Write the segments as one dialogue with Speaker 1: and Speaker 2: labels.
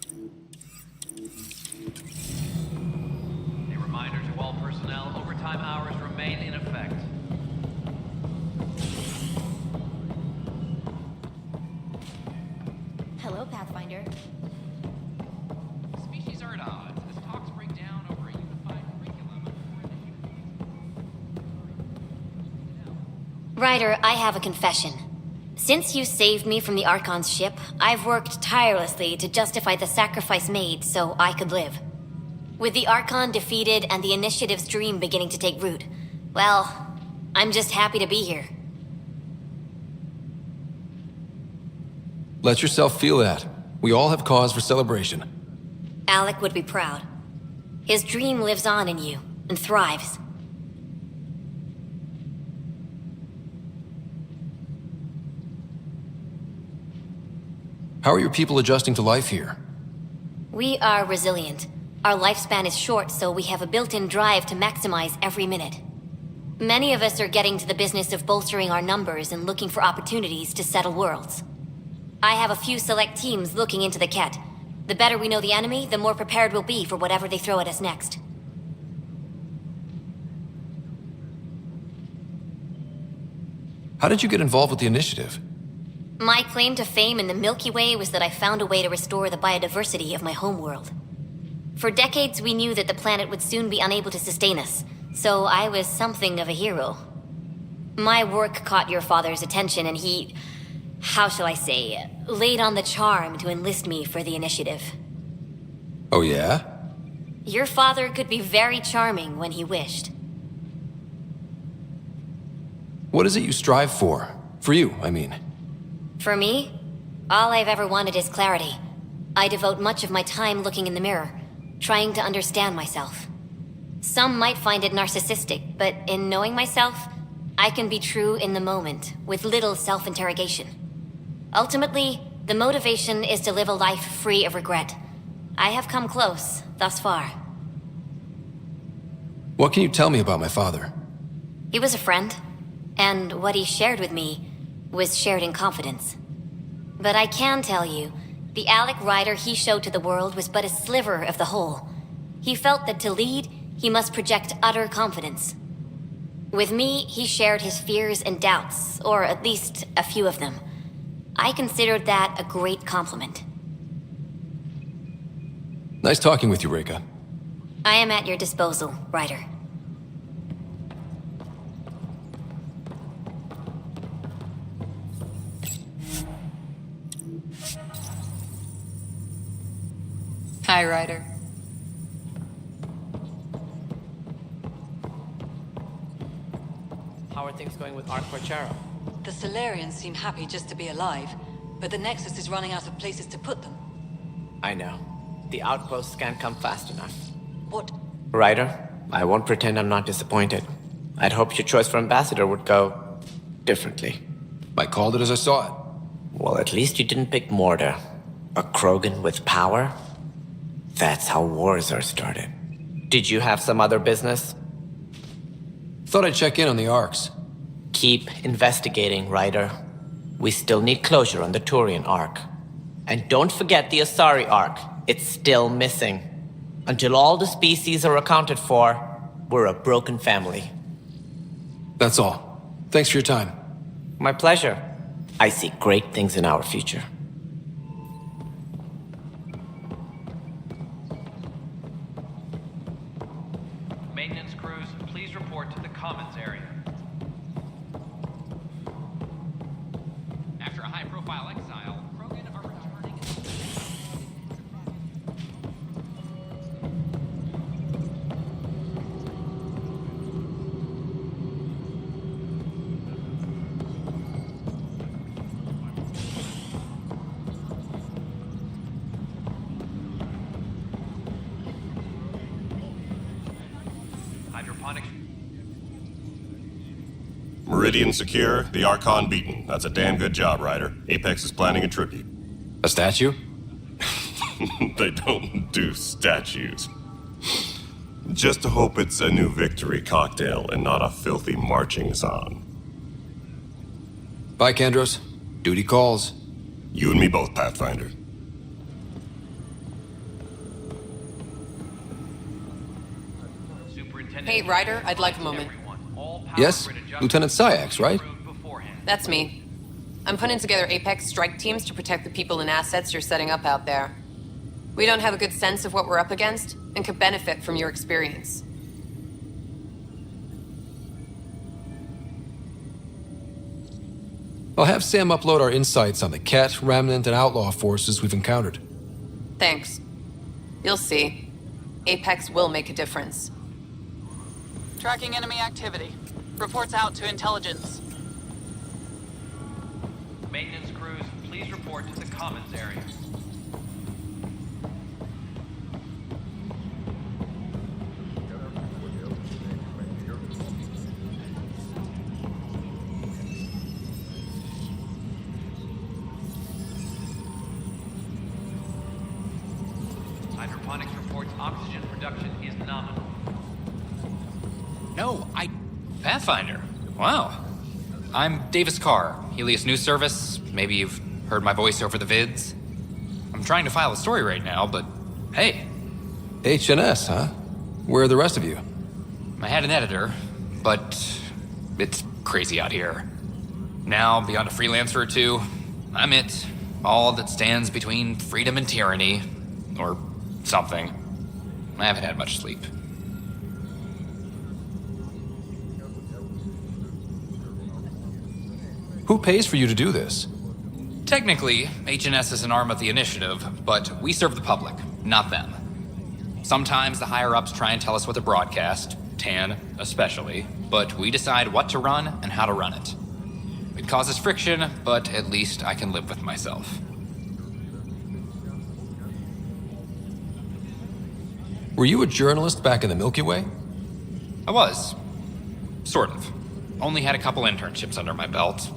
Speaker 1: A reminder to all personnel, overtime hours remain in effect.
Speaker 2: Hello, Pathfinder.
Speaker 1: Species are at odds as talks break down over a unified curriculum.
Speaker 2: Ryder, I have a confession. Since you saved me from the Archon's ship, I've worked tirelessly to justify the sacrifice made so I could live. With the Archon defeated and the Initiative's dream beginning to take root, well, I'm just happy to be here.
Speaker 3: Let yourself feel that. We all have cause for celebration.
Speaker 2: Alec would be proud. His dream lives on in you, and thrives.
Speaker 3: How are your people adjusting to life here?
Speaker 2: We are resilient. Our lifespan is short, so we have a built-in drive to maximize every minute. Many of us are getting to the business of bolstering our numbers and looking for opportunities to settle worlds. I have a few select teams looking into the Ket. The better we know the enemy, the more prepared we'll be for whatever they throw at us next.
Speaker 3: How did you get involved with the Initiative?
Speaker 2: My claim to fame in the Milky Way was that I found a way to restore the biodiversity of my homeworld. For decades, we knew that the planet would soon be unable to sustain us, so I was something of a hero. My work caught your father's attention, and he, how shall I say, laid on the charm to enlist me for the Initiative.
Speaker 3: Oh yeah?
Speaker 2: Your father could be very charming when he wished.
Speaker 3: What is it you strive for? For you, I mean.
Speaker 2: For me, all I've ever wanted is clarity. I devote much of my time looking in the mirror, trying to understand myself. Some might find it narcissistic, but in knowing myself, I can be true in the moment, with little self-interrogation. Ultimately, the motivation is to live a life free of regret. I have come close, thus far.
Speaker 3: What can you tell me about my father?
Speaker 2: He was a friend, and what he shared with me was shared in confidence. But I can tell you, the Alec Ryder he showed to the world was but a sliver of the whole. He felt that to lead, he must project utter confidence. With me, he shared his fears and doubts, or at least a few of them. I considered that a great compliment.
Speaker 3: Nice talking with you, Reka.
Speaker 2: I am at your disposal, Ryder.
Speaker 4: Hi, Ryder.
Speaker 5: How are things going with Ark Porchero?
Speaker 4: The Solarians seem happy just to be alive, but the Nexus is running out of places to put them.
Speaker 5: I know. The outposts can't come fast enough.
Speaker 4: What?
Speaker 5: Ryder, I won't pretend I'm not disappointed. I'd hoped your choice for ambassador would go differently.
Speaker 3: I called it as I saw it.
Speaker 5: Well, at least you didn't pick Mortar. A Krogan with power? That's how wars are started. Did you have some other business?
Speaker 3: Thought I'd check in on the Arks.
Speaker 5: Keep investigating, Ryder. We still need closure on the Turian Ark. And don't forget the Asari Ark. It's still missing. Until all the species are accounted for, we're a broken family.
Speaker 3: That's all. Thanks for your time.
Speaker 5: My pleasure. I see great things in our future.
Speaker 1: Maintenance crews, please report to the Commons area. After a high-profile exile, Krogan are returning. Hydroponics.
Speaker 6: Meridian secure, the Archon beaten. That's a damn good job, Ryder. Apex is planning a tribute.
Speaker 3: A statue?
Speaker 6: They don't do statues. Just to hope it's a new victory cocktail and not a filthy marching song.
Speaker 3: Bye, Kandros. Duty calls.
Speaker 6: You and me both, Pathfinder.
Speaker 7: Hey, Ryder, I'd like a moment.
Speaker 3: Yes? Lieutenant Syax, right?
Speaker 7: That's me. I'm putting together Apex strike teams to protect the people and assets you're setting up out there. We don't have a good sense of what we're up against, and could benefit from your experience.
Speaker 3: I'll have Sam upload our insights on the Ket, Remnant, and Outlaw forces we've encountered.
Speaker 7: Thanks. You'll see. Apex will make a difference.
Speaker 8: Tracking enemy activity. Reports out to intelligence.
Speaker 1: Maintenance crews, please report to the commons area. Hydroponics reports oxygen production is nominal.
Speaker 9: No, Pathfinder. Wow. I'm Davis Carr, Helios News Service. Maybe you've heard my voice over the vids. I'm trying to file a story right now, but hey.
Speaker 3: HNS, huh? Where are the rest of you?
Speaker 9: I had an editor, but it's crazy out here. Now, beyond a freelancer or two, I'm it. All that stands between freedom and tyranny. Or something. I haven't had much sleep.
Speaker 3: Who pays for you to do this?
Speaker 9: Technically, HNS is an arm of the initiative, but we serve the public, not them. Sometimes the higher-ups try and tell us what to broadcast, Tan especially, but we decide what to run and how to run it. It causes friction, but at least I can live with myself.
Speaker 3: Were you a journalist back in the Milky Way?
Speaker 9: I was. Sort of. Only had a couple internships under my belt.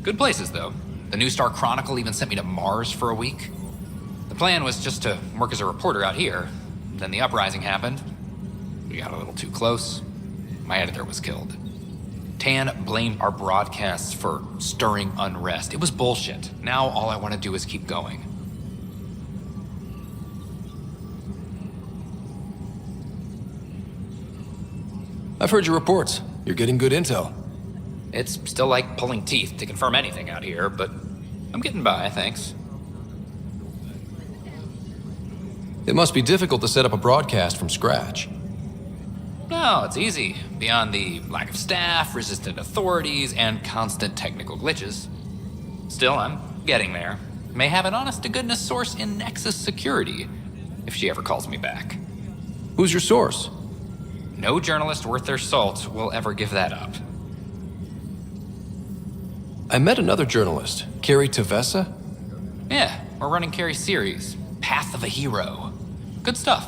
Speaker 9: Good places, though. The New Star Chronicle even sent me to Mars for a week. The plan was just to work as a reporter out here. Then the uprising happened. We got a little too close. My editor was killed. Tan blamed our broadcasts for stirring unrest. It was bullshit. Now all I want to do is keep going.
Speaker 3: I've heard your reports. You're getting good intel.
Speaker 9: It's still like pulling teeth to confirm anything out here, but I'm getting by, thanks.
Speaker 3: It must be difficult to set up a broadcast from scratch.
Speaker 9: No, it's easy. Beyond the lack of staff, resistant authorities, and constant technical glitches. Still, I'm getting there. May have an honest-to-goodness source in Nexus Security, if she ever calls me back.
Speaker 3: Who's your source?
Speaker 9: No journalist worth their salt will ever give that up.
Speaker 3: I met another journalist, Carrie Tavessa.
Speaker 9: Yeah, we're running Carrie's series, Path of a Hero. Good stuff.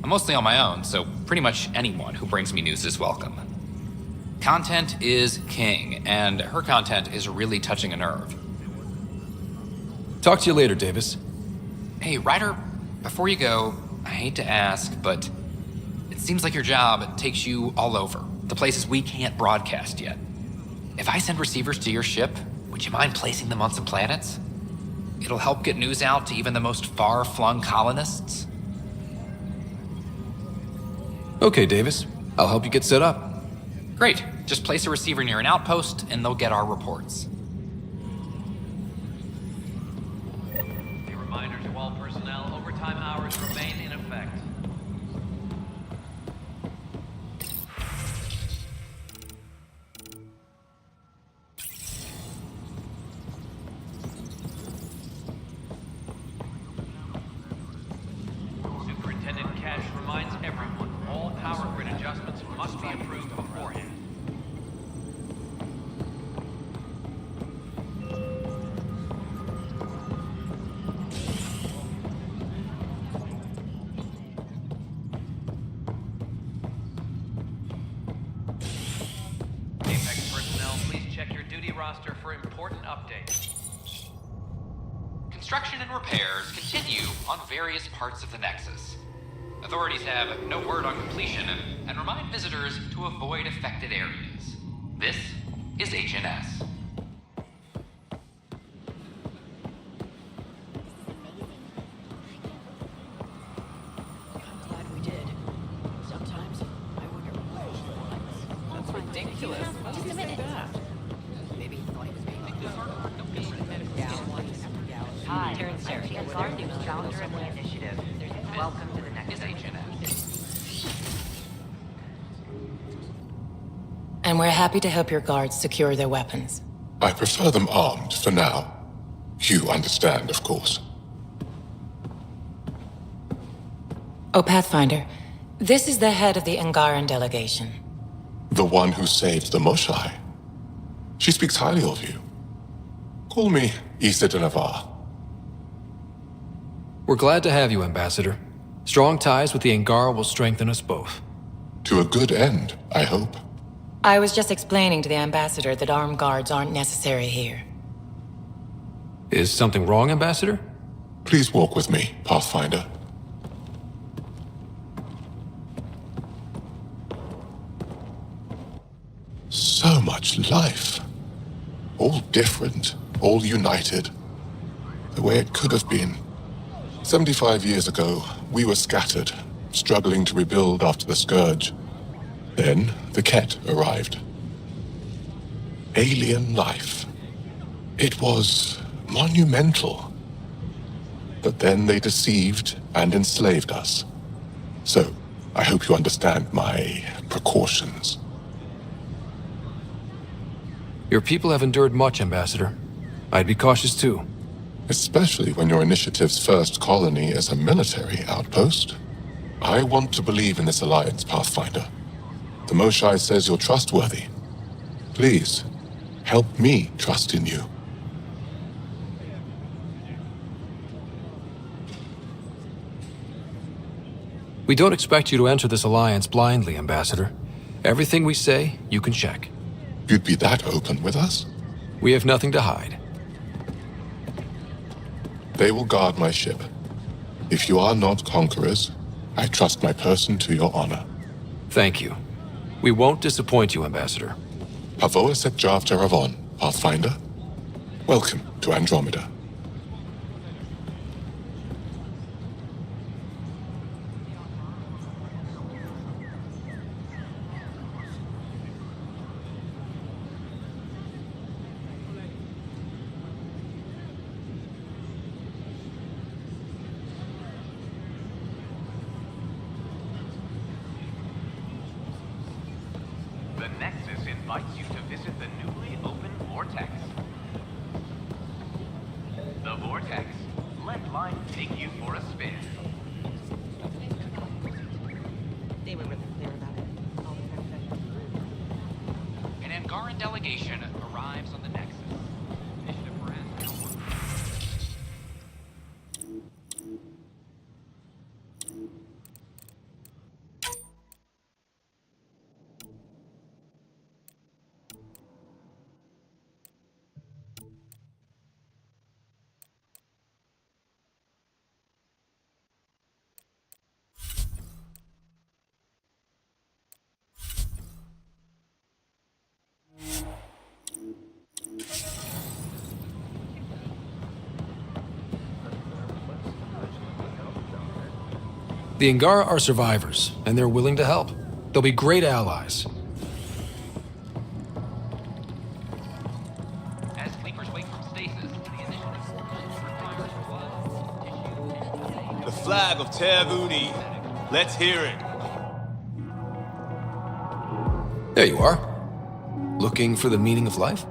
Speaker 9: I'm mostly on my own, so pretty much anyone who brings me news is welcome. Content is king, and her content is really touching a nerve.
Speaker 3: Talk to you later, Davis.
Speaker 9: Hey, Ryder, before you go, I hate to ask, but it seems like your job takes you all over, the places we can't broadcast yet. If I send receivers to your ship, would you mind placing them on some planets? It'll help get news out to even the most far-flung colonists.
Speaker 3: Okay, Davis. I'll help you get set up.
Speaker 9: Great. Just place a receiver near an outpost, and they'll get our reports.
Speaker 1: A reminder to all personnel, overtime hours remain in effect. Superintendent Cash reminds everyone, all power grid adjustments must be approved beforehand. Apex personnel, please check your duty roster for important updates.
Speaker 9: Construction and repairs continue on various parts of the Nexus. Authorities have no word on completion and remind visitors to avoid affected areas. This is HNS.
Speaker 10: I'm glad we did. Sometimes I wonder And we're happy to help your guards secure their weapons.
Speaker 11: I prefer them armed for now. You understand, of course.
Speaker 10: Oh, Pathfinder, this is the head of the Angaran delegation.
Speaker 11: The one who saved the Moshai. She speaks highly of you. Call me Issa de Navarre.
Speaker 3: We're glad to have you, Ambassador. Strong ties with the Angara will strengthen us both.
Speaker 11: To a good end, I hope.
Speaker 10: I was just explaining to the Ambassador that armed guards aren't necessary here.
Speaker 3: Is something wrong, Ambassador?
Speaker 11: Please walk with me, Pathfinder. So much life. All different, all united. The way it could have been. 75 years ago, we were scattered, struggling to rebuild after the Scourge. Then, the Ket arrived. Alien life. It was monumental. But then they deceived and enslaved us. So, I hope you understand my precautions.
Speaker 3: Your people have endured much, Ambassador. I'd be cautious too.
Speaker 11: Especially when your initiative's first colony is a military outpost. I want to believe in this alliance, Pathfinder. The Moshai says you're trustworthy. Please, help me trust in you.
Speaker 3: We don't expect you to enter this alliance blindly, Ambassador. Everything we say, you can check.
Speaker 11: You'd be that open with us?
Speaker 3: We have nothing to hide.
Speaker 11: They will guard my ship. If you are not conquerors, I trust my person to your honor.
Speaker 3: Thank you. We won't disappoint you, Ambassador.
Speaker 11: Pavoa set Jav Teravon, Pathfinder. Welcome to Andromeda.
Speaker 1: The Nexus invites you to visit the newly opened Vortex. The Vortex. Let life take you for a spin.
Speaker 12: They were really clear about it.
Speaker 9: An Angaran delegation arrives on the Nexus. Initiative for Asgard.
Speaker 3: The Angara are survivors, and they're willing to help. They'll be great allies.
Speaker 1: As sleepers wake from stasis, the initiative requires blood,
Speaker 13: The flag of Tervuni. Let's hear it.
Speaker 3: There you are. Looking for the meaning of life?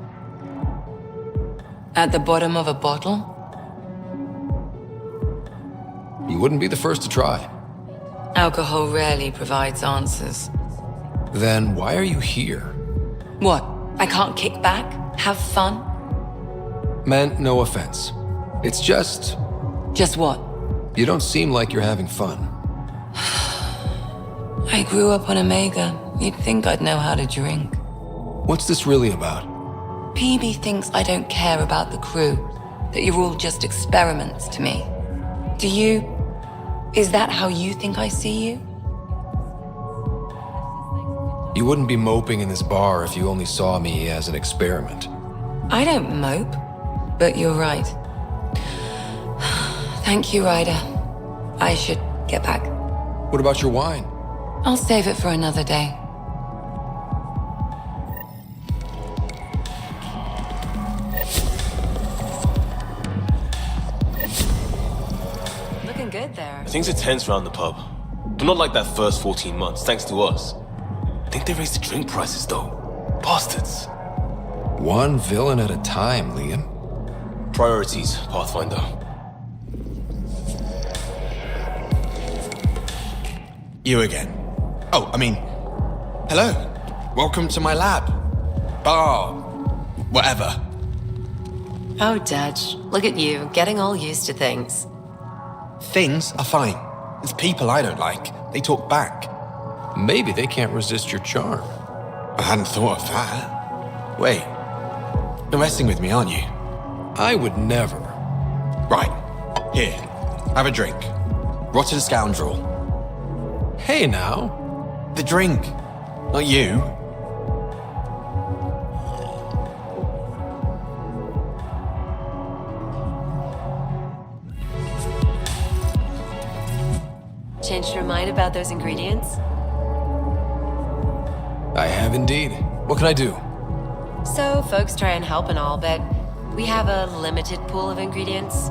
Speaker 4: At the bottom of a bottle?
Speaker 3: You wouldn't be the first to try.
Speaker 4: Alcohol rarely provides answers.
Speaker 3: Then why are you here?
Speaker 4: What? I can't kick back? Have fun?
Speaker 3: Meant no offense. It's just...
Speaker 4: Just what?
Speaker 3: You don't seem like you're having fun.
Speaker 4: I grew up on Omega. You'd think I'd know how to drink.
Speaker 3: What's this really about?
Speaker 4: PB thinks I don't care about the crew. That you're all just experiments to me. Do you... Is that how you think I see you?
Speaker 3: You wouldn't be moping in this bar if you only saw me as an experiment.
Speaker 4: I don't mope. But you're right. Thank you, Ryder. I should get back.
Speaker 3: What about your wine?
Speaker 4: I'll save it for another day.
Speaker 7: looking good there.
Speaker 13: Things are tense around the pub. But not like that first 14 months, thanks to us. I think they raised the drink prices, though. Bastards.
Speaker 3: One villain at a time, Liam.
Speaker 13: Priorities, Pathfinder.
Speaker 14: You again. Oh, I mean, hello. Welcome to my lab. Bar. Whatever.
Speaker 7: Oh, Dutch. Look at you, getting all used to things.
Speaker 14: Things are fine. It's people I don't like. They talk back.
Speaker 3: Maybe they can't resist your charm.
Speaker 14: I hadn't thought of that. Wait. You're messing with me, aren't you?
Speaker 3: I would never.
Speaker 14: Right. Here. Have a drink. Rotten scoundrel.
Speaker 3: Hey now.
Speaker 14: The drink. Not you.
Speaker 7: Changed your mind about those ingredients?
Speaker 3: I have indeed. What can I do?
Speaker 7: So, folks try and help and all, but we have a limited pool of ingredients.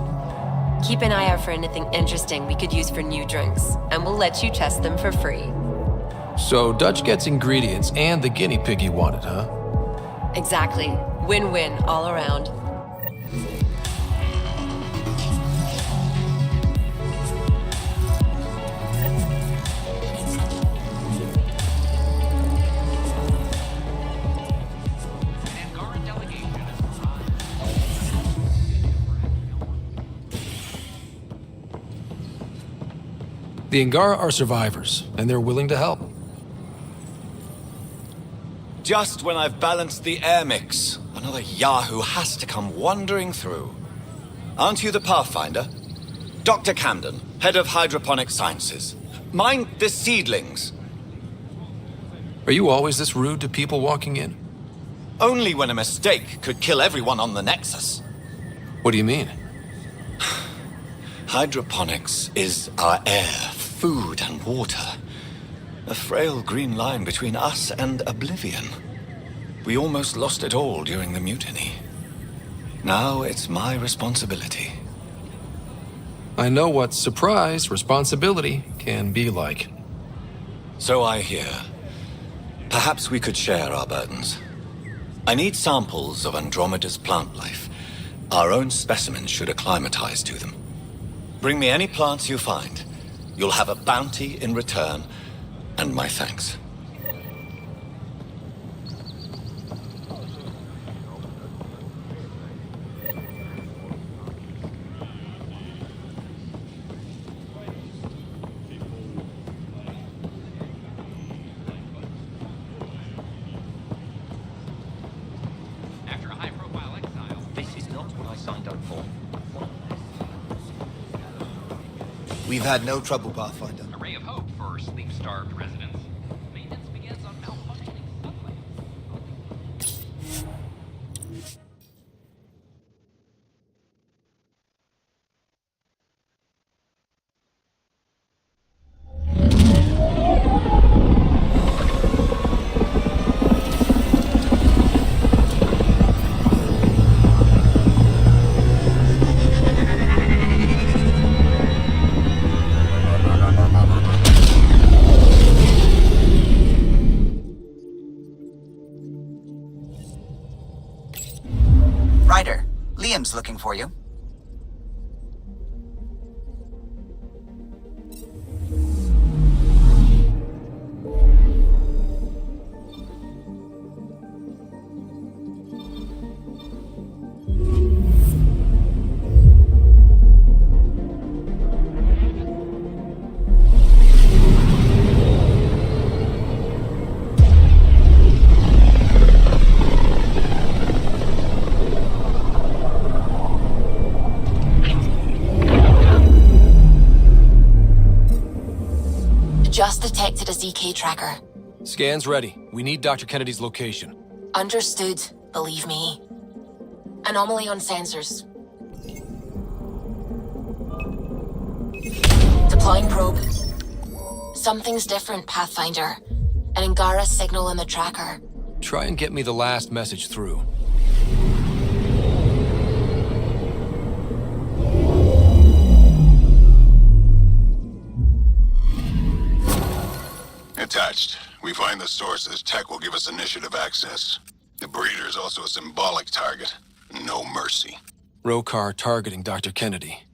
Speaker 7: Keep an eye out for anything interesting we could use for new drinks, and we'll let you test them for free.
Speaker 3: So Dutch gets ingredients and the guinea pig you wanted, huh?
Speaker 7: Exactly. Win-win all around.
Speaker 3: The Angara are survivors, and they're willing to help.
Speaker 15: Just when I've balanced the air mix, another Yahoo has to come wandering through. Aren't you the Pathfinder? Dr. Camden, head of hydroponic sciences. Mind the seedlings.
Speaker 3: Are you always this rude to people walking in?
Speaker 15: Only when a mistake could kill everyone on the Nexus.
Speaker 3: What do you mean?
Speaker 15: Hydroponics is our air, food, and water. A frail green line between us and oblivion. We almost lost it all during the mutiny. Now it's my responsibility.
Speaker 3: I know what surprise, responsibility can be like.
Speaker 15: So I hear. Perhaps we could share our burdens. I need samples of Andromeda's plant life. Our own specimens should acclimatize to them. Bring me any plants you find. You'll have a bounty in return, and my thanks.
Speaker 1: After a high-profile exile, this is not what I signed up for.
Speaker 16: We've had no trouble, Pathfinder.
Speaker 1: A ray of hope for sleep-starved residents. Maintenance begins on malfunctioning sunlight.
Speaker 16: Ryder, Liam's looking for you.
Speaker 17: Just detected a ZK tracker.
Speaker 3: Scan's ready. We need Dr. Kennedy's location.
Speaker 17: Understood, believe me. Anomaly on sensors. Deploying probe. Something's different, Pathfinder. An Angara signal in the tracker.
Speaker 3: Try and get me the last message through.
Speaker 11: we find the sources, Tech will give us initiative access. The breeder is also a symbolic target. No mercy.
Speaker 3: Rokar targeting Dr. Kennedy.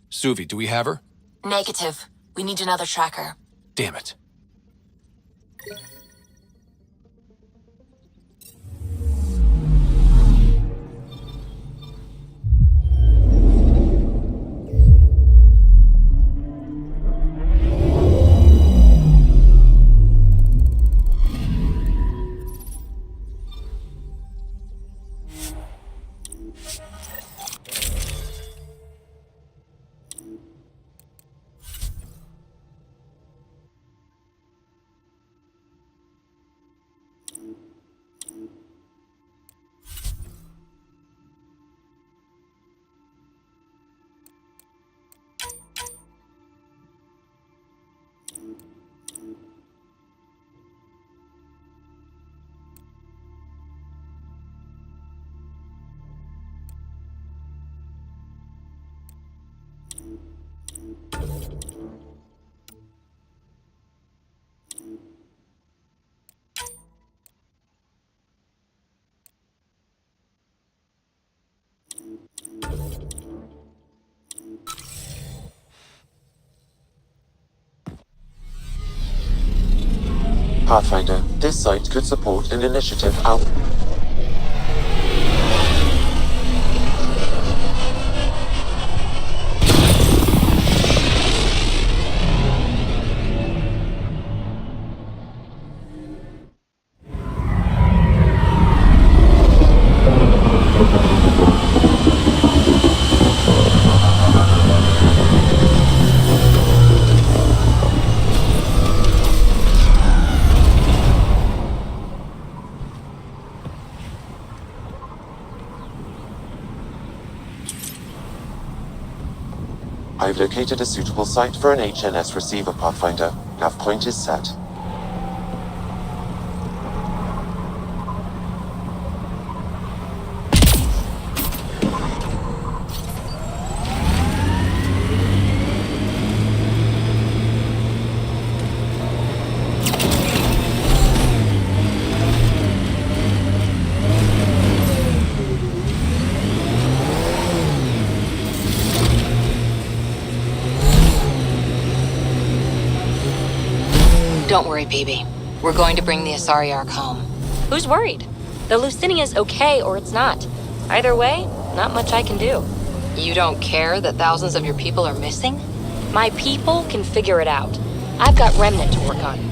Speaker 3: Suvi, do we have her?
Speaker 17: Negative. We need another tracker.
Speaker 3: Damn it.
Speaker 18: Pathfinder, this site could support an initiative out. I've located a suitable site for an HNS receiver, Pathfinder. Nav point is set.
Speaker 17: Don't worry, baby. We're going to bring the Asari Ark home.
Speaker 2: Who's worried? The Lucinia's okay or it's not. Either way, not much I can do.
Speaker 17: You don't care that thousands of your people are missing?
Speaker 2: My people can figure it out. I've got Remnant to work on.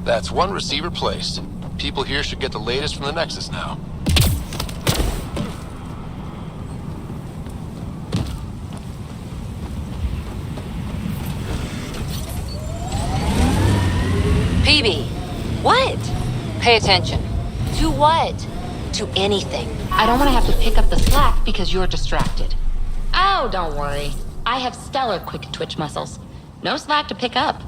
Speaker 3: That's one receiver placed. People here should get the latest from the Nexus now.
Speaker 17: PB,
Speaker 2: What?
Speaker 17: pay attention.
Speaker 2: To what?
Speaker 17: To anything. I don't want to have to pick up the slack because you're distracted.
Speaker 2: Oh, don't worry. I have stellar quick twitch muscles. No slack to pick up.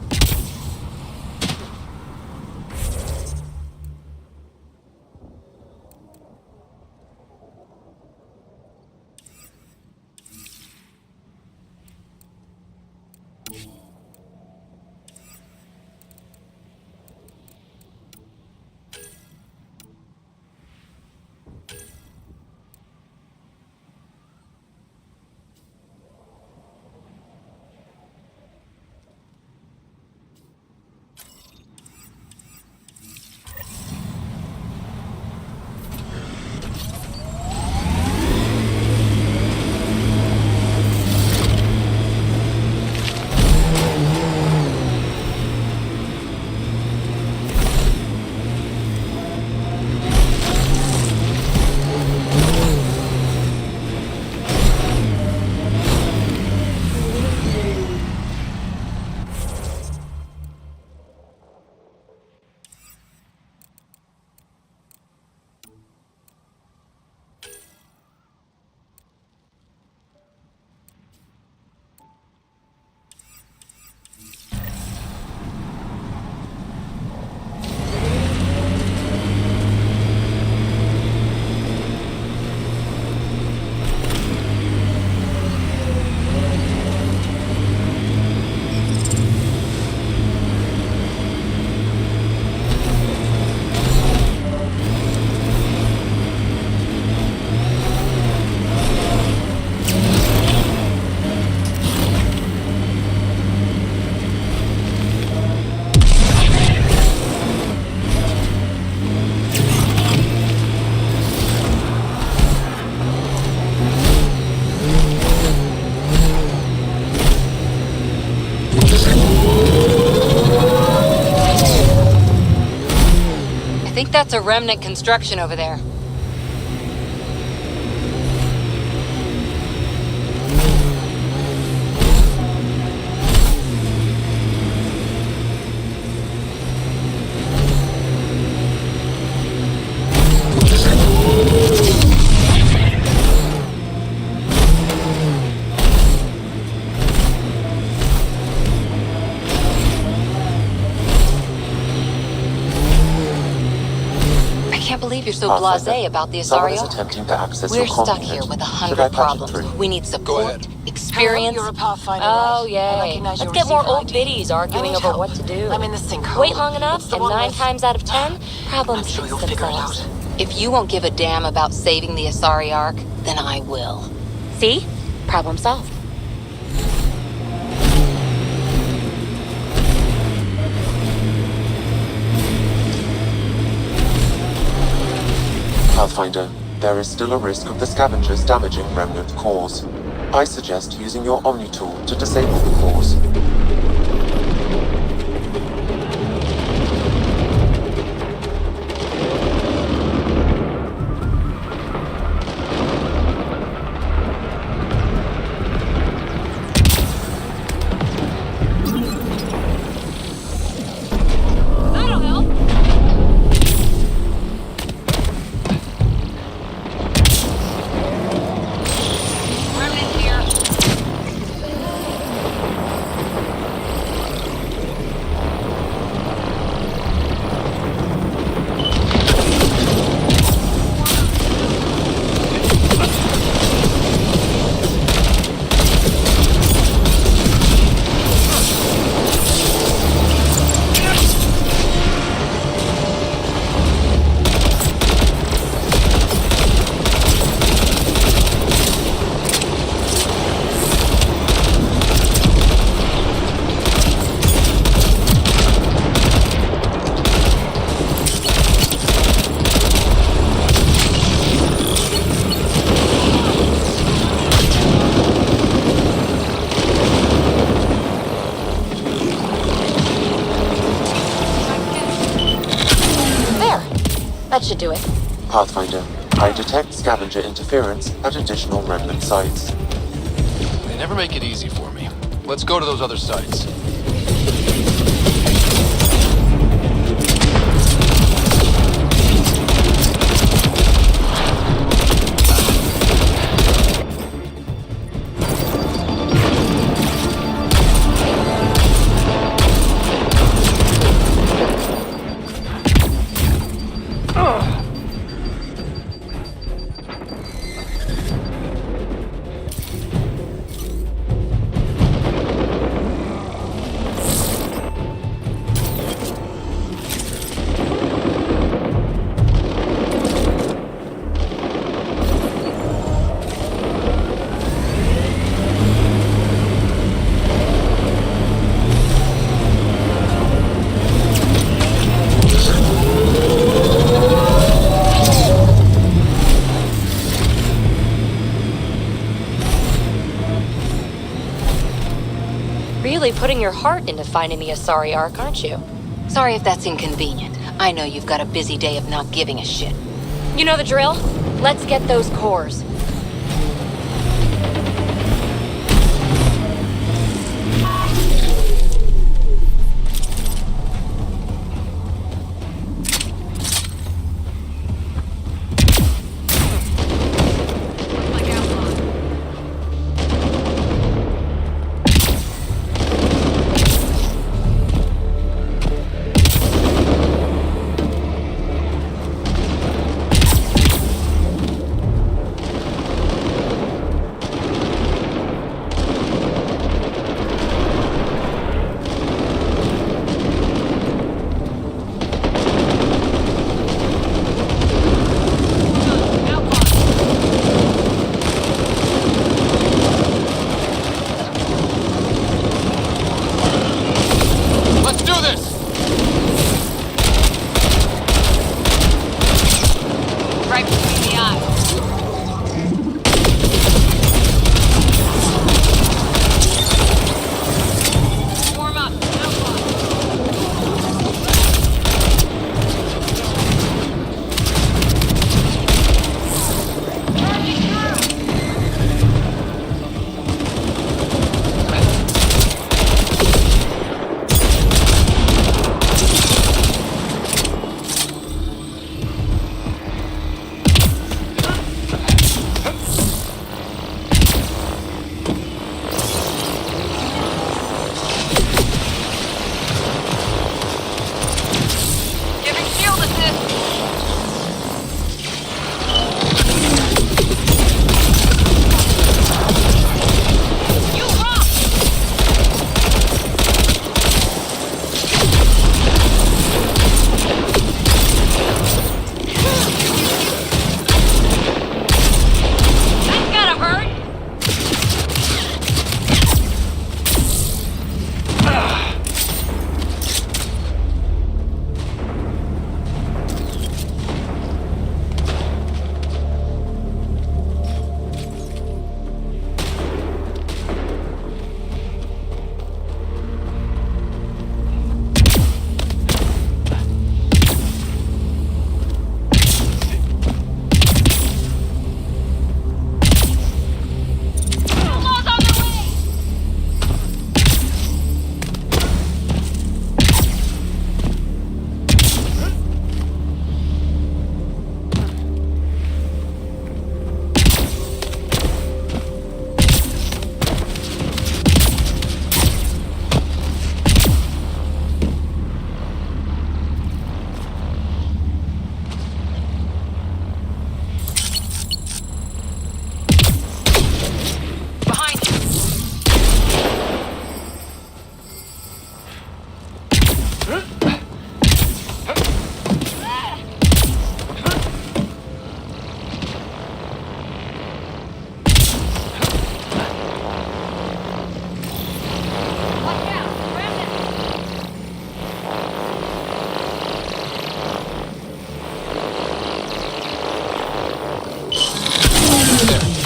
Speaker 10: I think that's a remnant construction over there. I can't believe you're so blasé about the
Speaker 18: Someone
Speaker 10: Asari
Speaker 18: is
Speaker 10: Ark.
Speaker 18: attempting to access
Speaker 10: We're
Speaker 18: your
Speaker 10: stuck
Speaker 18: continent.
Speaker 10: here with
Speaker 18: Should I
Speaker 10: 100
Speaker 18: patch it
Speaker 10: problems.
Speaker 18: through?
Speaker 10: We need support, experience.
Speaker 8: You're a Pathfinder,
Speaker 10: Oh,
Speaker 8: right? I
Speaker 10: yay.
Speaker 8: recognize
Speaker 10: Let's
Speaker 8: your
Speaker 10: get more
Speaker 8: receiver
Speaker 10: old
Speaker 8: ID.
Speaker 10: biddies arguing
Speaker 8: I need
Speaker 10: over
Speaker 8: help.
Speaker 10: what to do.
Speaker 8: I'm in the sinkhole.
Speaker 10: Wait long enough,
Speaker 8: It's the
Speaker 10: and
Speaker 8: one
Speaker 10: 9
Speaker 8: with-
Speaker 10: times out of 10, problems
Speaker 8: I'm sure
Speaker 10: fix
Speaker 8: you'll figure it
Speaker 10: themselves.
Speaker 8: out.
Speaker 10: If you won't give a damn about saving the Asari Ark, then I will. See? Problem solved.
Speaker 18: Pathfinder, there is still a risk of the scavengers damaging remnant cores. I suggest using your Omni tool to disable the cores.
Speaker 10: That'll help.
Speaker 8: Remnant here.
Speaker 2: That should do it.
Speaker 18: Pathfinder, I detect scavenger interference at additional remnant sites.
Speaker 3: They never make it easy for me. Let's go to those other sites.
Speaker 10: Really putting your heart into finding the Asari Ark, aren't you?
Speaker 17: Sorry if that's inconvenient. I know you've got a busy day of not giving a shit.
Speaker 10: You know the drill? Let's get those cores.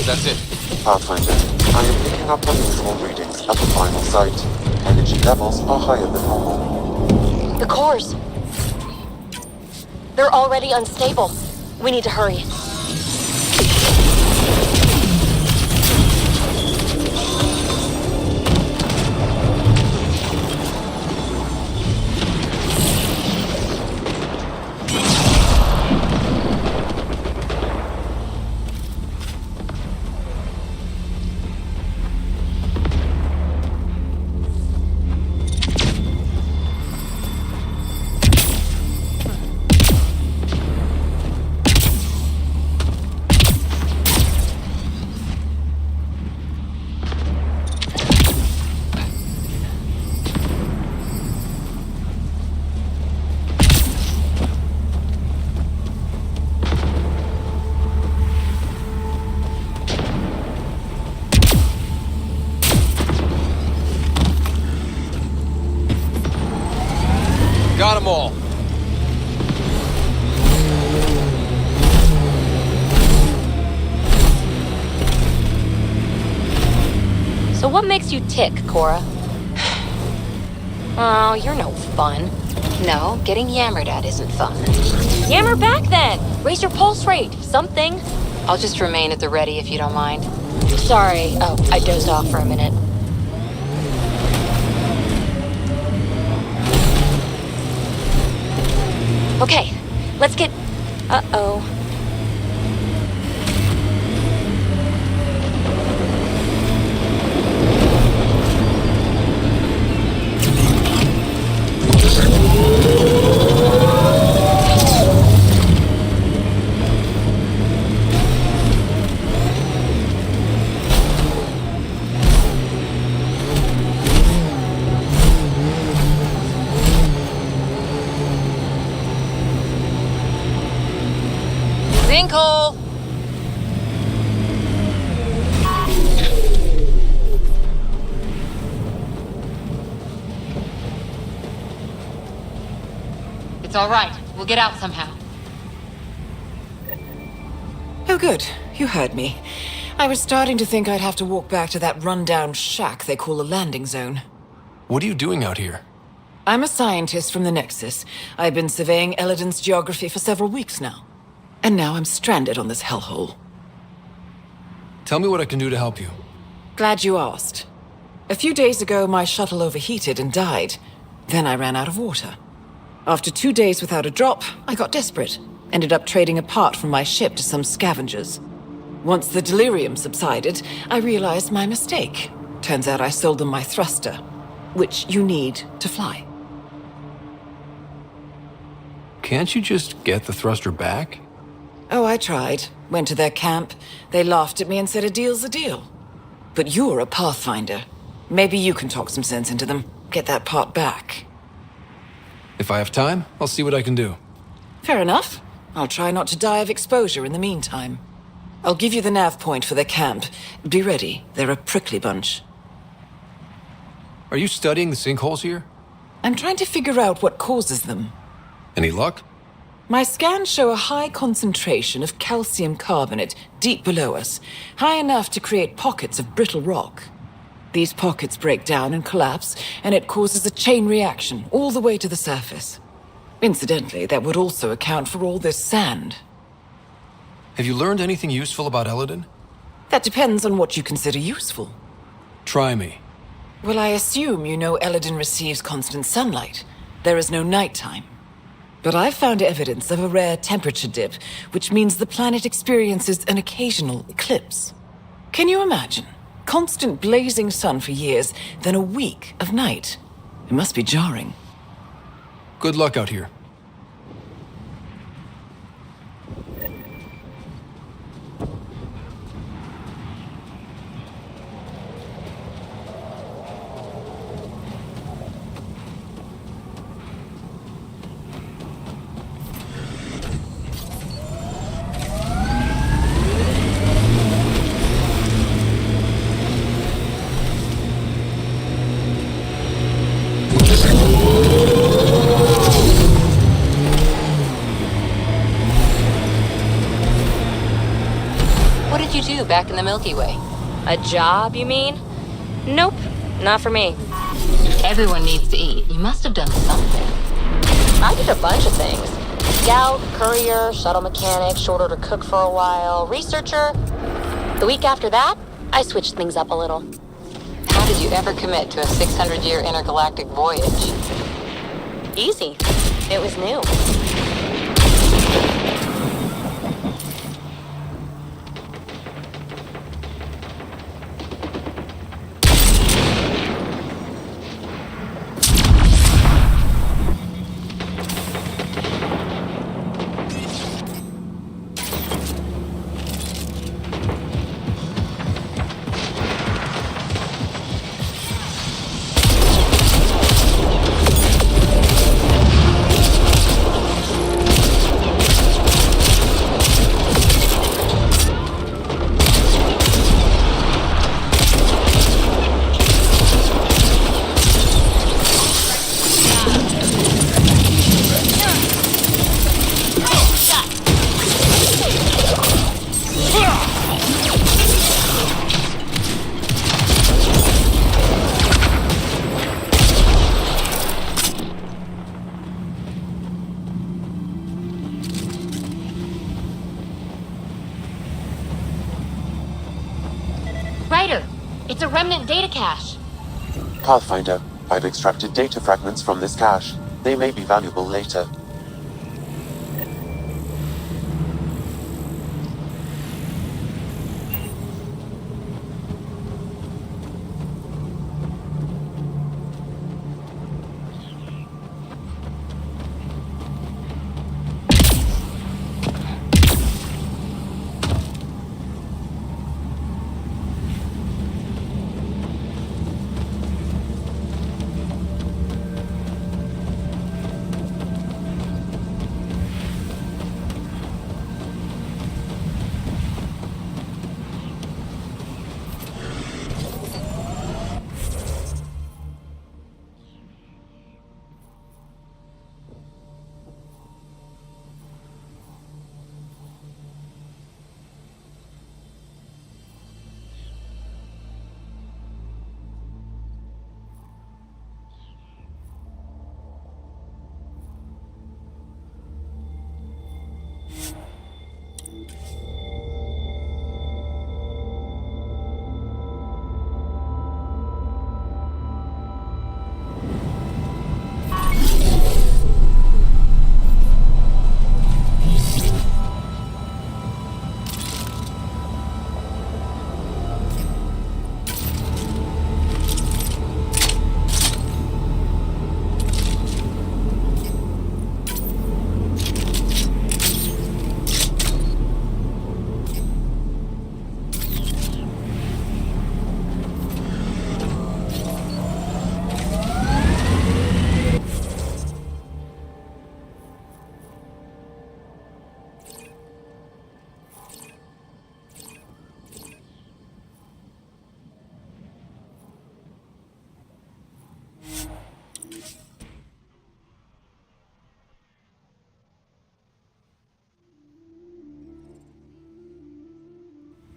Speaker 3: That's it.
Speaker 18: Pathfinder, I am picking up unusual readings at the final site. Energy levels are higher than normal.
Speaker 10: The cores. They're already unstable. We need to hurry.
Speaker 3: Got them all.
Speaker 10: So what makes you tick, Cora? Oh, you're no fun. No, getting yammered at isn't fun.
Speaker 2: Yammer back then! Raise your pulse rate, something.
Speaker 10: I'll just remain at the ready if you don't mind.
Speaker 2: Sorry, oh, I dozed off for a minute. Okay, let's get... Uh-oh.
Speaker 7: Sinkhole!
Speaker 10: It's all right. We'll get out somehow.
Speaker 19: Oh, good. You heard me. I was starting to think I'd have to walk back to that rundown shack they call a landing zone.
Speaker 3: What are you doing out here?
Speaker 19: I'm a scientist from the Nexus. I've been surveying Eladin's geography for several weeks now. And now I'm stranded on this hellhole.
Speaker 3: Tell me what I can do to help you.
Speaker 19: Glad you asked. A few days ago, my shuttle overheated and died. Then I ran out of water. After 2 days without a drop, I got desperate. Ended up trading a part from my ship to some scavengers. Once the delirium subsided, I realized my mistake. Turns out I sold them my thruster, which you need to fly.
Speaker 3: Can't you just get the thruster back?
Speaker 19: Oh, I tried. Went to their camp. They laughed at me and said a deal's a deal. But you're a Pathfinder. Maybe you can talk some sense into them. Get that part back.
Speaker 3: If I have time, I'll see what I can do.
Speaker 19: Fair enough. I'll try not to die of exposure in the meantime. I'll give you the nav point for their camp. Be ready. They're a prickly bunch.
Speaker 3: Are you studying the sinkholes here?
Speaker 19: I'm trying to figure out what causes them.
Speaker 3: Any luck?
Speaker 19: My scans show a high concentration of calcium carbonate deep below us, high enough to create pockets of brittle rock. These pockets break down and collapse, and it causes a chain reaction all the way to the surface. Incidentally, that would also account for all this sand.
Speaker 3: Have you learned anything useful about Eladin?
Speaker 19: That depends on what you consider useful.
Speaker 3: Try me.
Speaker 19: Well, I assume you know Eladin receives constant sunlight. There is no nighttime. But I've found evidence of a rare temperature dip, which means the planet experiences an occasional eclipse. Can you imagine? Constant blazing sun for years, then a week of night. It must be jarring.
Speaker 3: Good luck out here.
Speaker 10: What did you do back in the Milky Way?
Speaker 2: A job, you mean? Nope, not for me.
Speaker 10: Everyone needs to eat. You must have done something.
Speaker 2: I did a bunch of things. Scout, courier, shuttle mechanic, short order cook for a while, researcher. The week after that, I switched things up a little.
Speaker 10: How did you ever commit to a 600-year intergalactic voyage?
Speaker 2: Easy. It was new.
Speaker 18: Pathfinder, I've extracted data fragments from this cache. They may be valuable later.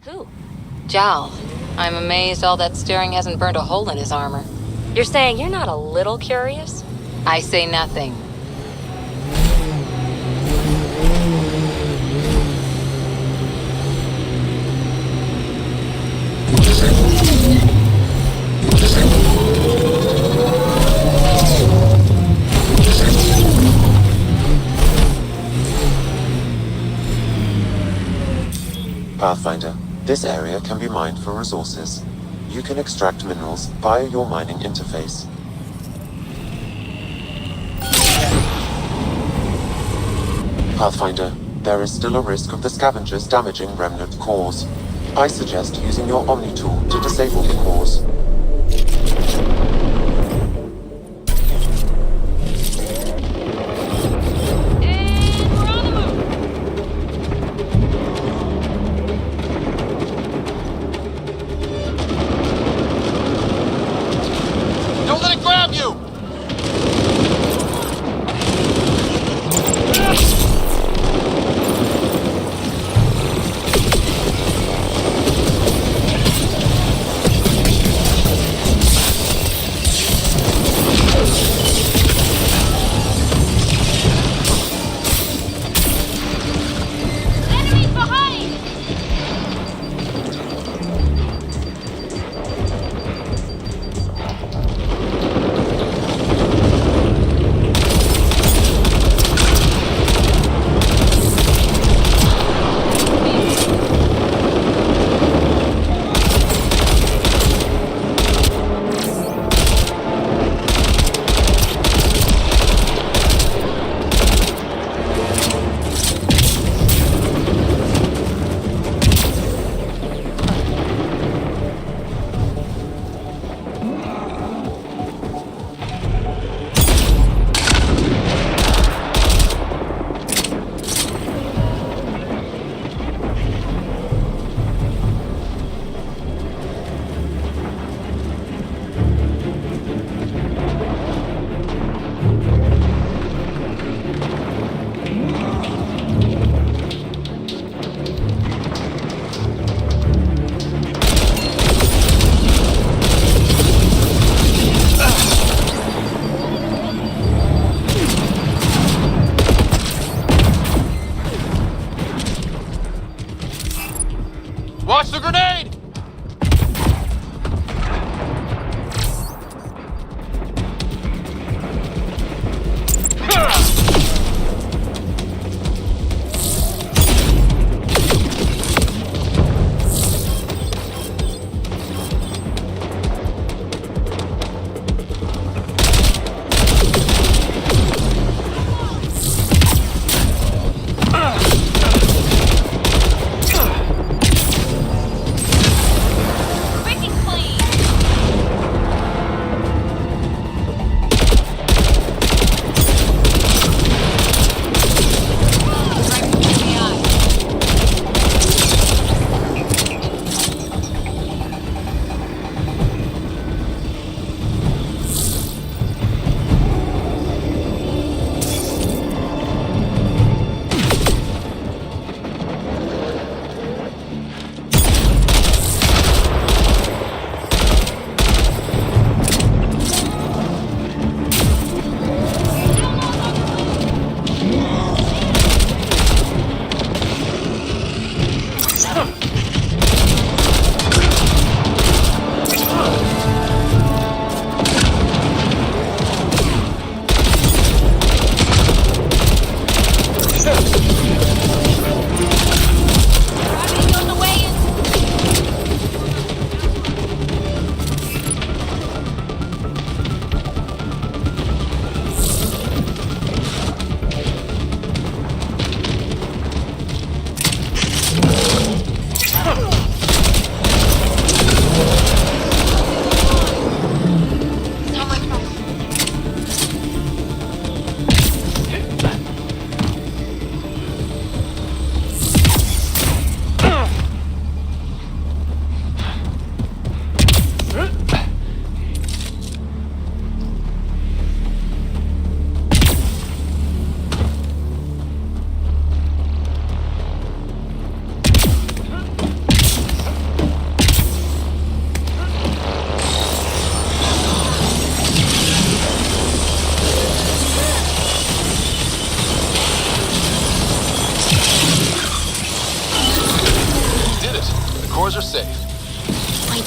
Speaker 10: Who? Jal. I'm amazed all that staring hasn't burned a hole in his armor. You're saying you're not a little curious? I say nothing.
Speaker 18: Pathfinder, this area can be mined for resources. You can extract minerals via your mining interface. Pathfinder, there is still a risk of the scavengers damaging remnant cores. I suggest using your Omni tool to disable the cores.
Speaker 14: Don't let it grab you!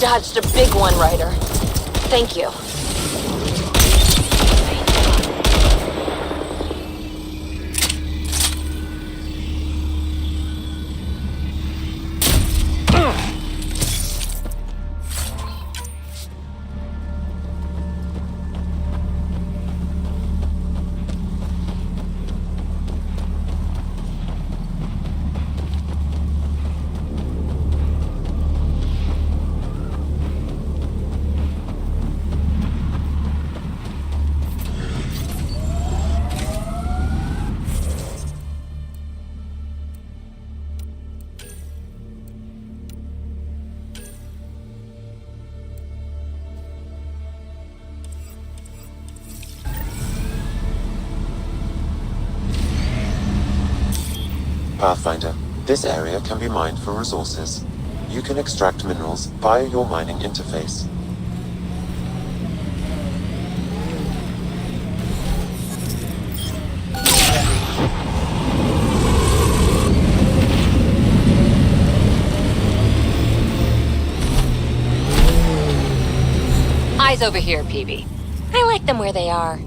Speaker 17: dodged a big one, Ryder. Thank you.
Speaker 18: Pathfinder, this area can be mined for resources. You can extract minerals via your mining interface.
Speaker 2: Eyes over here, PB. I like them where they are.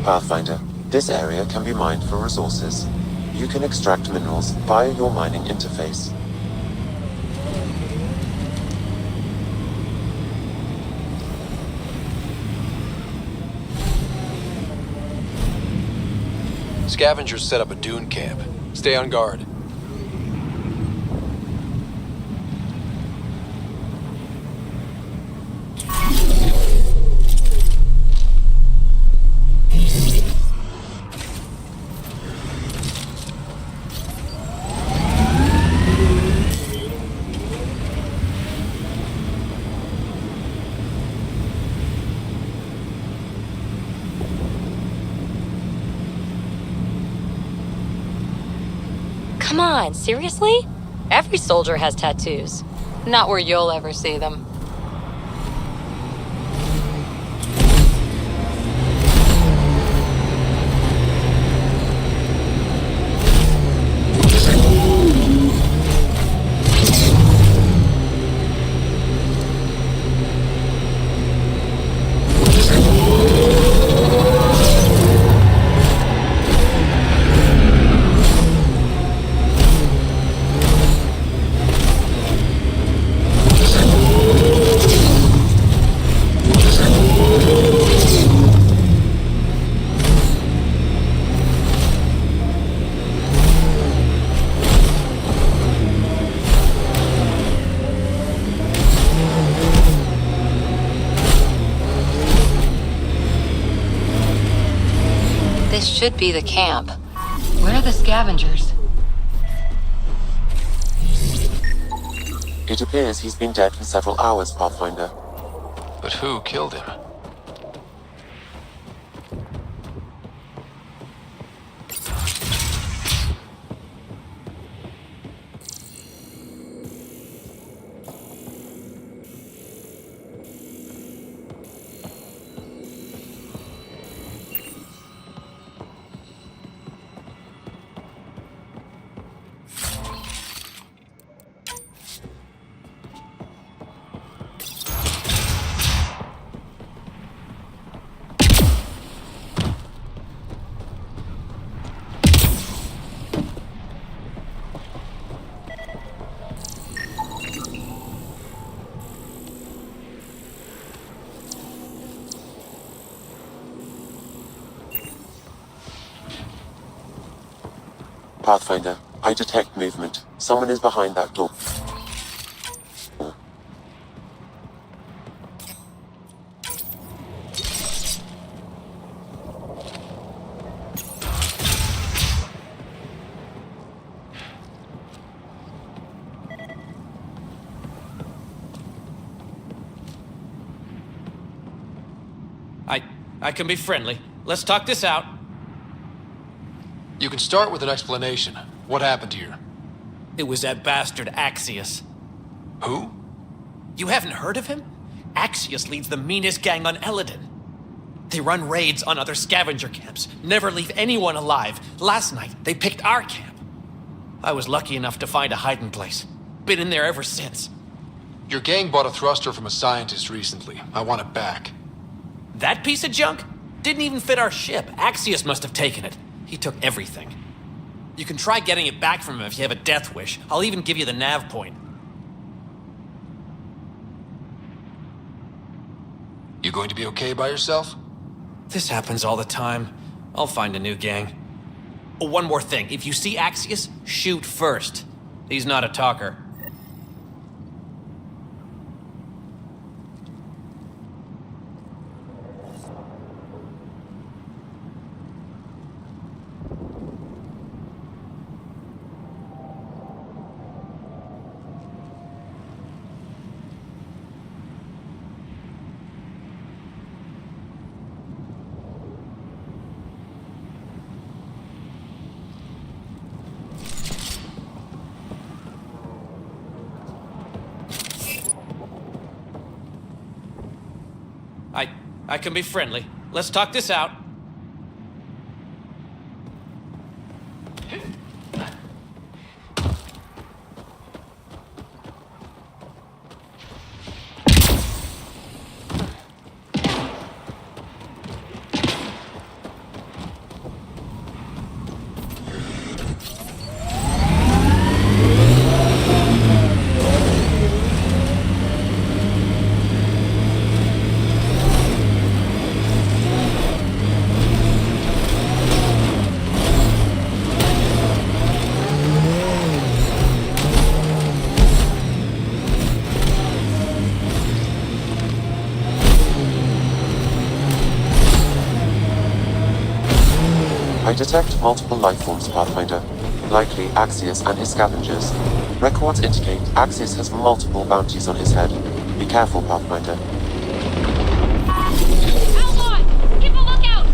Speaker 18: Pathfinder, this area can be mined for resources. You can extract minerals via your mining interface.
Speaker 3: Scavengers set up a dune camp. Stay on guard.
Speaker 10: Come on, seriously? Every soldier has tattoos. Not where you'll ever see them. This should be the camp. Where are the scavengers?
Speaker 18: It appears he's been dead for several hours, Pathfinder.
Speaker 3: But who killed him?
Speaker 18: Pathfinder. I detect movement. Someone is behind that door.
Speaker 1: I can be friendly. Let's talk this out.
Speaker 3: You can start with an explanation. What happened here?
Speaker 1: It was that bastard Axios.
Speaker 3: Who?
Speaker 1: You haven't heard of him? Axios leads the meanest gang on Eladin. They run raids on other scavenger camps, never leave anyone alive. Last night, they picked our camp. I was lucky enough to find a hiding place. Been in there ever since.
Speaker 3: Your gang bought a thruster from a scientist recently. I want it back.
Speaker 1: That piece of junk? Didn't even fit our ship. Axios must have taken it. He took everything. You can try getting it back from him if you have a death wish. I'll even give you the nav point.
Speaker 3: You going to be okay by yourself?
Speaker 1: This happens all the time. I'll find a new gang. Oh, one more thing. If you see Axios, shoot first. He's not a talker. I can be friendly. Let's talk this out.
Speaker 18: I detect multiple life forms, Pathfinder. Likely Axios and his scavengers. Records indicate Axios has multiple bounties on his head. Be careful, Pathfinder.
Speaker 2: Outlaws! Keep a lookout!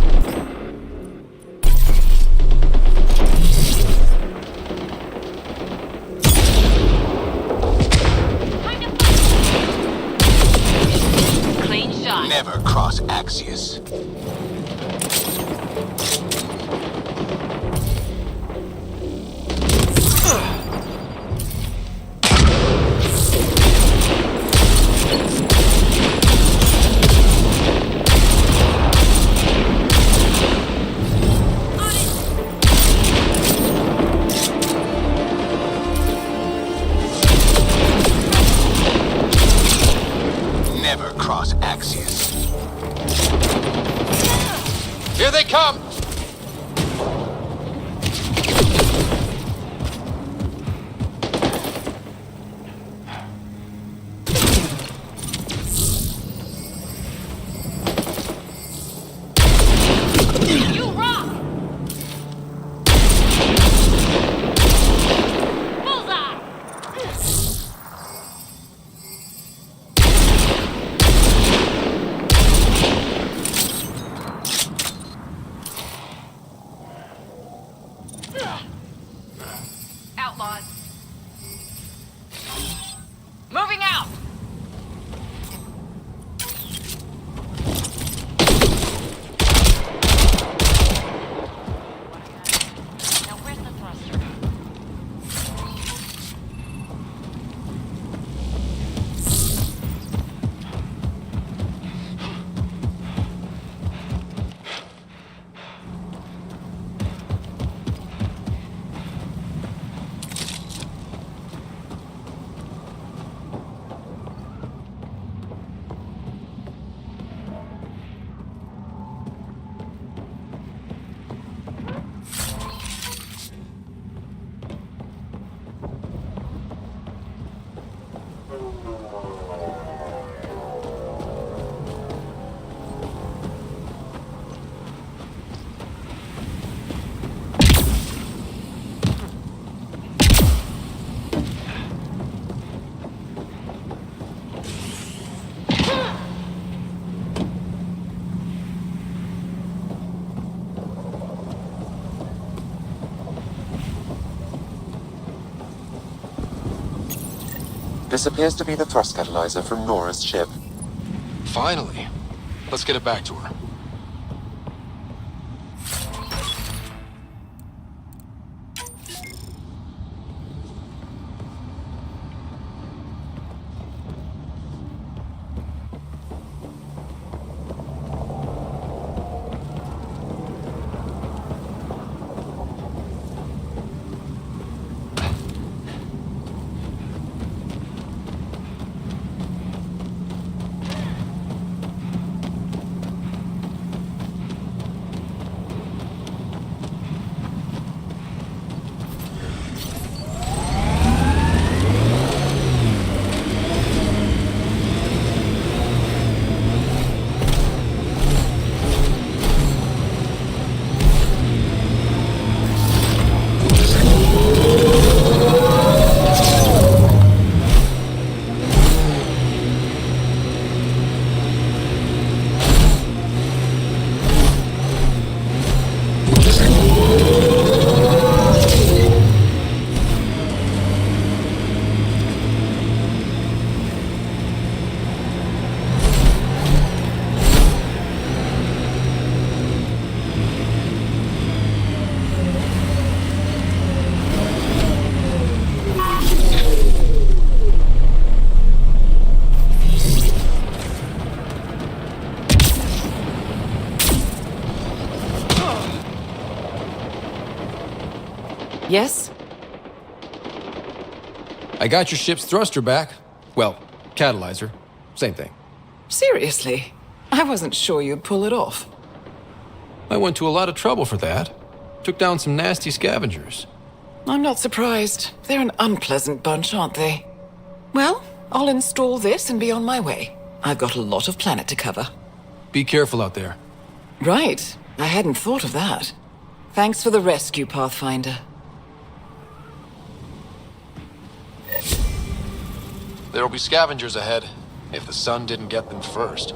Speaker 2: Clean shot.
Speaker 16: Never cross Axios. Never cross Axios.
Speaker 18: This appears to be the thrust catalyzer from Nora's ship.
Speaker 3: Finally. Let's get it back to her.
Speaker 19: Yes?
Speaker 3: I got your ship's thruster back. Well, catalyzer. Same thing.
Speaker 19: Seriously? I wasn't sure you'd pull it off.
Speaker 3: I went to a lot of trouble for that. Took down some nasty scavengers.
Speaker 19: I'm not surprised. They're an unpleasant bunch, aren't they? Well, I'll install this and be on my way. I've got a lot of planet to cover.
Speaker 3: Be careful out there.
Speaker 19: Right. I hadn't thought of that. Thanks for the rescue, Pathfinder.
Speaker 3: There'll be scavengers ahead, if the sun didn't get them first.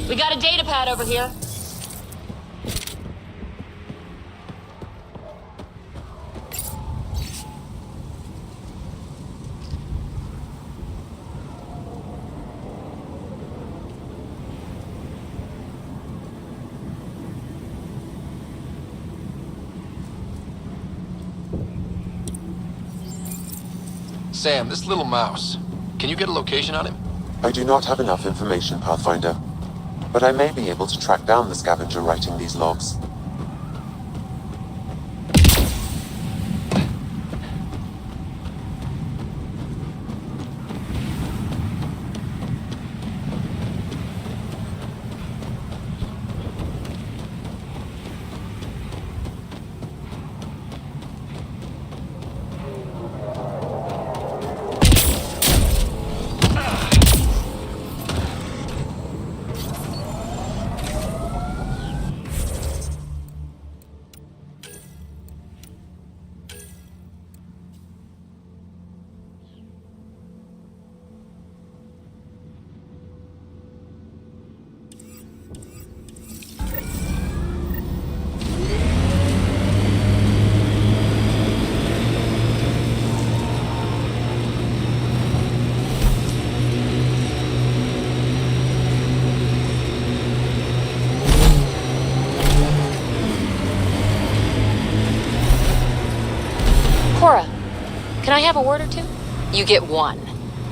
Speaker 10: We got a data pad over here.
Speaker 3: Sam, this little mouse. Can you get a location on him?
Speaker 18: I do not have enough information, Pathfinder. But I may be able to track down the scavenger writing these logs.
Speaker 10: Can I have a word or two? You get one.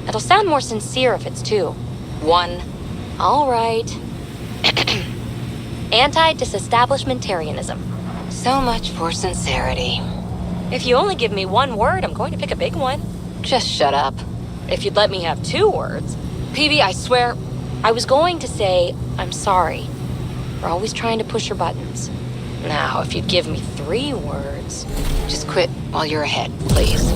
Speaker 10: It'll sound more sincere if it's two. One. All right. Anti-disestablishmentarianism. So much for sincerity. If you only give me one word, I'm going to pick a big one. Just shut up. If you'd let me have 2 words. PB, I swear, I was going to say, I'm sorry. For always trying to push your buttons. Now, if you'd give me 3 words, just quit while you're ahead, please.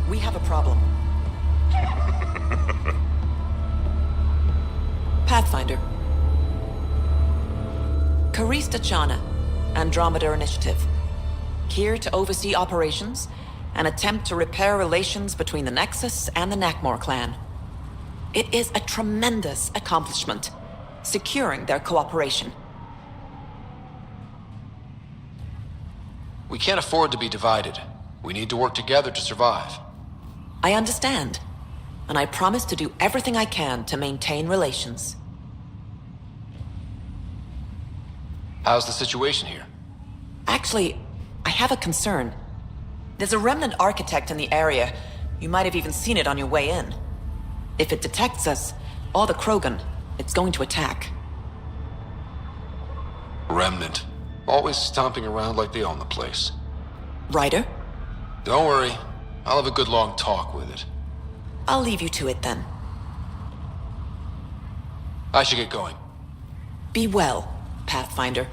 Speaker 20: We have a problem. Pathfinder. Karista Chana, Andromeda Initiative. Here to oversee operations and attempt to repair relations between the Nexus and the Nakmor clan. It is a tremendous accomplishment, securing their cooperation.
Speaker 3: We can't afford to be divided. We need to work together to survive.
Speaker 20: I understand, and I promise to do everything I can to maintain relations.
Speaker 3: How's the situation here?
Speaker 20: Actually, I have a concern. There's a remnant architect in the area. You might have even seen it on your way in. If it detects us, or the Krogan, it's going to attack.
Speaker 3: Remnant. Always stomping around like they own the place.
Speaker 20: Ryder?
Speaker 3: Don't worry. I'll have a good long talk with it.
Speaker 20: I'll leave you to it then.
Speaker 3: I should get going.
Speaker 20: Be well, Pathfinder.